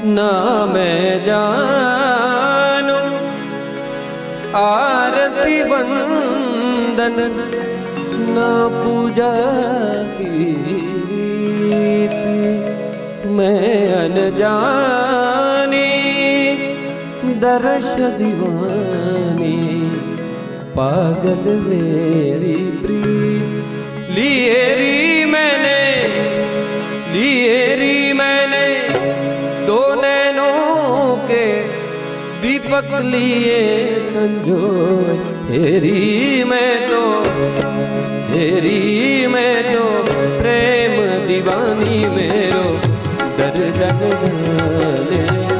ना मैं जानू आरती वंदन ना पूजा की मैं अनजानी दर्श दीवानी पागल मेरी प्रीत लिए री मैंने दो नैनों के दीपक लिए संजो हेरी मैं तो प्रेम दीवानी मेरो दर्द जाने